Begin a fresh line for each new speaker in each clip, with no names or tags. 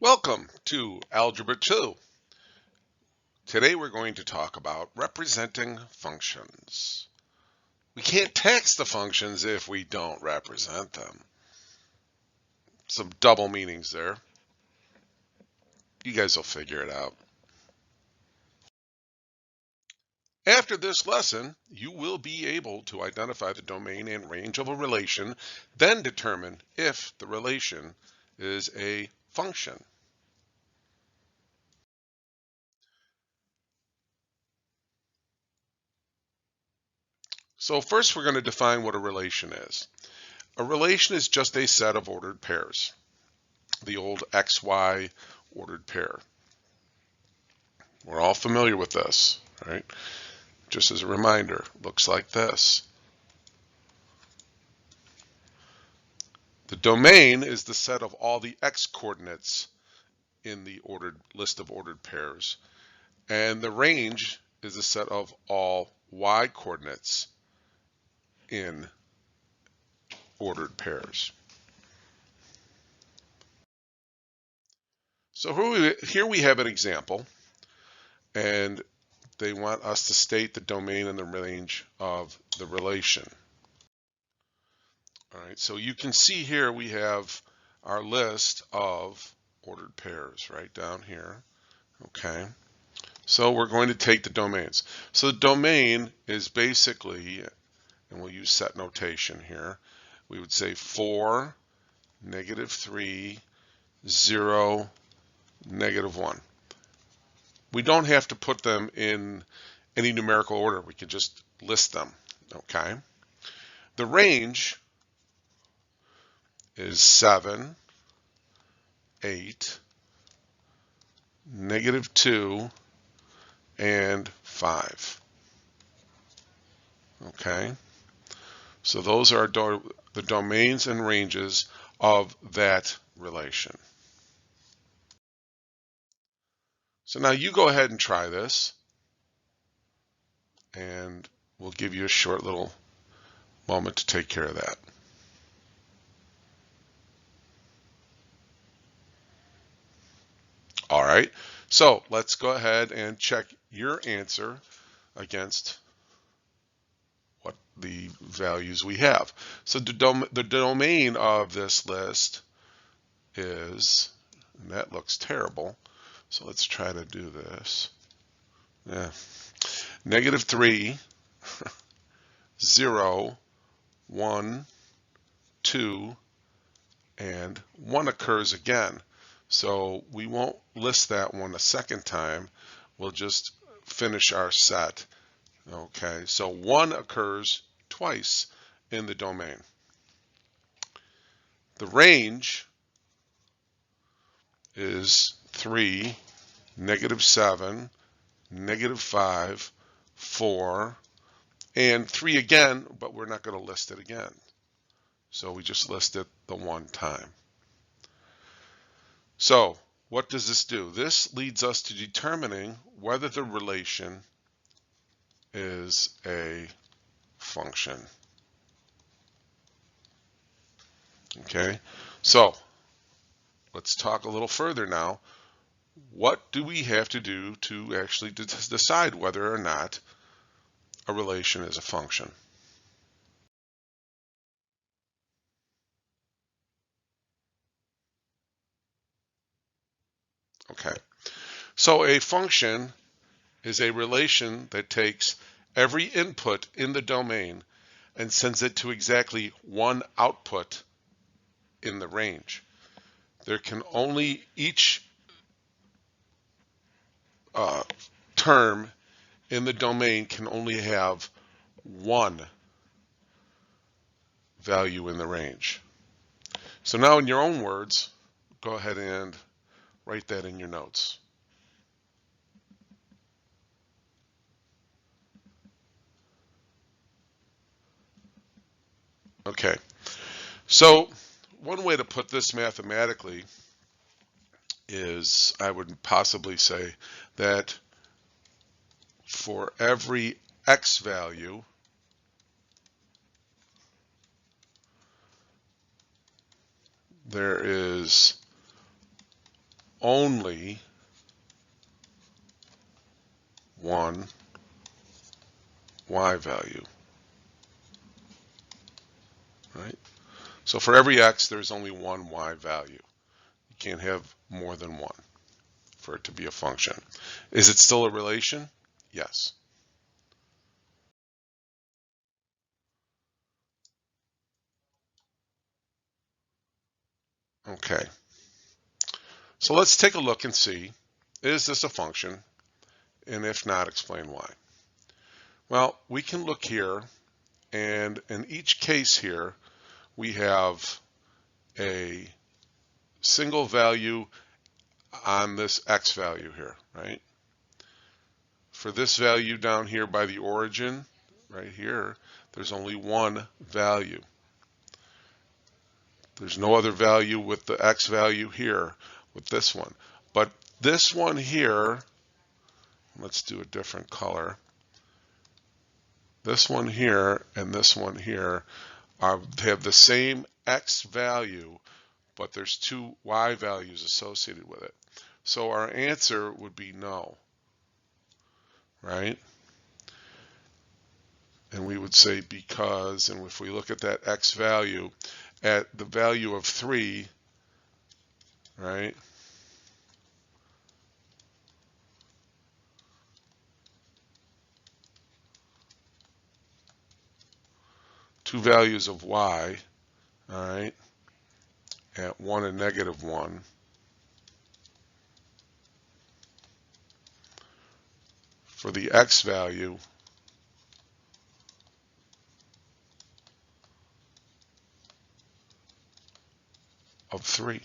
Welcome to Algebra 2. Today we're going to talk about representing functions. We can't text the functions if we don't represent them. Some double meanings there. You guys will figure it out. After this lesson, you will be able to identify the domain and range of a relation, then determine if the relation is a function. So first we're going to define what a relation is. A relation is just a set of ordered pairs. The old XY ordered pair. We're all familiar with this, right? Just as a reminder, looks like this. The domain is the set of all the X coordinates in the ordered list of ordered pairs, and the range is the set of all Y coordinates in ordered pairs. So here we have an example, and they want us to state the domain and the range of the relation. All right, so you can see here we have our list of ordered pairs right down here. Okay, so we're going to take the domains. So the domain is basically, and we'll use set notation here, we would say 4, -3, 0, -1. We don't have to put them in any numerical order. We can just list them. Okay, the range is 7, 8, -2, and 5. Okay, so those are the domains and ranges of that relation. So now you go ahead and try this, and we'll give you a short little moment to take care of that. All right, so let's go ahead and check your answer against what the values we have. So the domain of this list is, and that looks terrible, so let's try to do this. Yeah. -3, 0, 1, 2, and 1 occurs again. So we won't list that one a second time. We'll just finish our set. Okay, so 1 occurs twice in the domain. The range is 3, -7, -5, 4, and 3 again, but we're not going to list it again. So we just list it the one time. So what does this do? This leads us to determining whether the relation is a function. Okay, so let's talk a little further now. What do we have to do to actually decide whether or not a relation is a function? Okay, so a function is a relation that takes every input in the domain and sends it to exactly one output in the range. There can only, each term in the domain can only have one value in the range. So now in your own words, go ahead and write that in your notes. Okay, so one way to put this mathematically is I would possibly say that for every x value, there is only one y value, right? So for every x, there's only one y value. You can't have more than one for it to be a function. Is it still a relation? Yes. Okay. So let's take a look and see, is this a function? And if not, explain why. Well, we can look here, and in each case here, we have a single value on this x value here, right? For this value down here by the origin, right here, there's only one value. There's no other value with the x value here with this one. But this one here, let's do a different color. This one here and this one here have the same x value, but there's two y values associated with it. So our answer would be no, right? And we would say because, and if we look at that x value, at the value of 3, right? Two values of y, all right, at 1 and -1. For the x value of 3.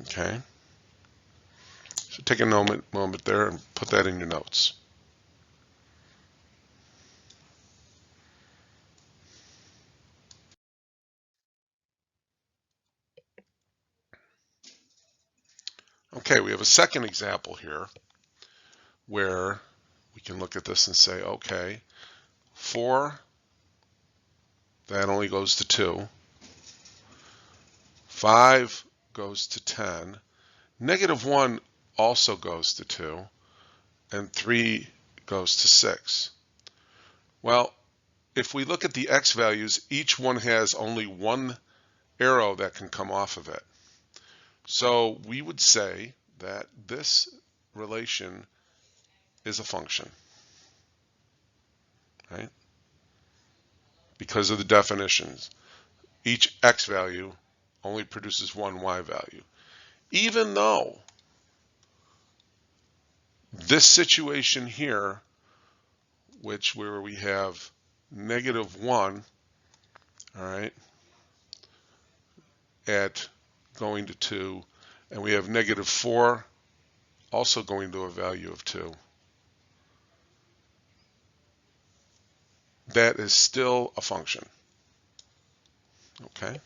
Okay. So take a moment there and put that in your notes. Okay, we have a second example here where we can look at this and say, okay, 4, that only goes to 2. 5 goes to 10. -1 also goes to 2. And 3 goes to 6. Well, if we look at the x values, each one has only one arrow that can come off of it. So we would say that this relation is a function, right? Because of the definitions. Each x value only produces one y value. Even though this situation here, where we have -1, all right, at going to 2, and we have -4 also going to a value of 2. That is still a function. Okay.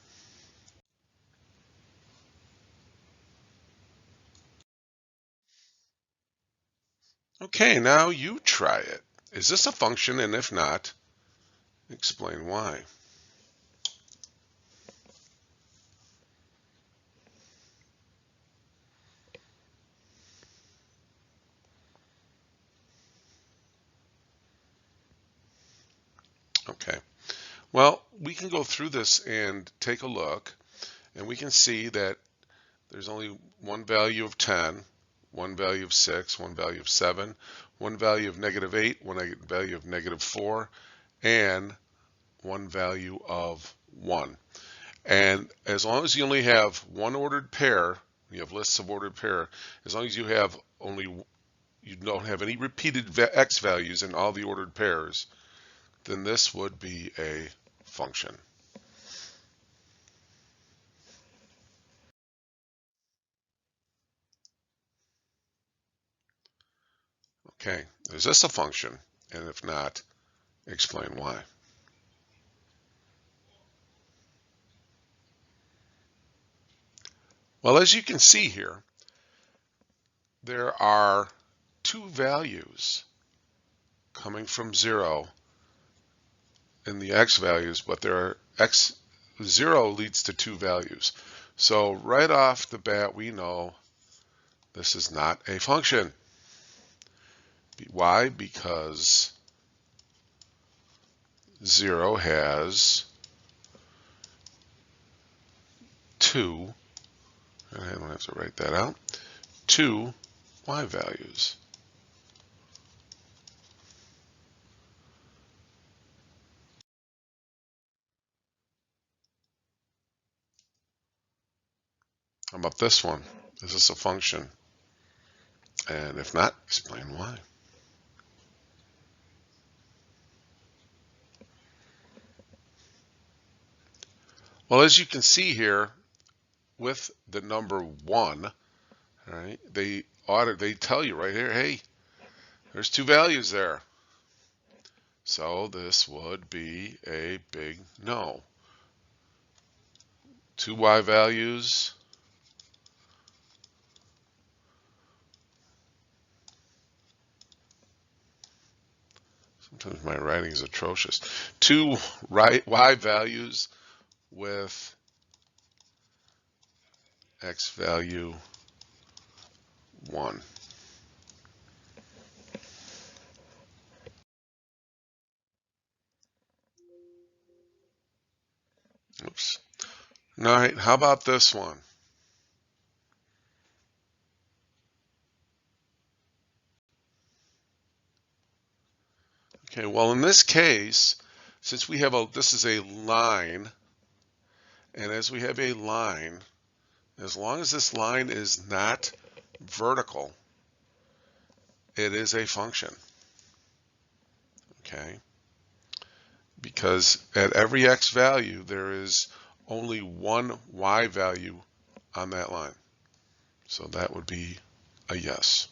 Okay, now you try it. Is this a function? And if not, explain why. Okay. Well, we can go through this and take a look, and we can see that there's only one value of 10, one value of 6, one value of 7, one value of -8, one value of -4, and one value of 1. And as long as you only have one ordered pair, you have lists of ordered pair, as long as you have you don't have any repeated x values in all the ordered pairs, then this would be a function. Okay, is this a function? And if not, explain why. Well, as you can see here, there are two values coming from 0 in the x values, but there are 0 leads to two values. So right off the bat, we know this is not a function. Why? Because 0 has 2, and I don't have to write that out, 2 y values. How about this one? Is this a function? And if not, explain why. Well, as you can see here, with the number 1, right, they tell you right here, hey, there's 2 values there. So this would be a big no. 2 y values. Sometimes my writing is atrocious. 2 y values with x value 1. Oops. All right, how about this one? Okay, well in this case, since we have this is a line, and as we have a line, as long as this line is not vertical, it is a function. Okay? Because at every x value, there is only one y value on that line. So that would be a yes.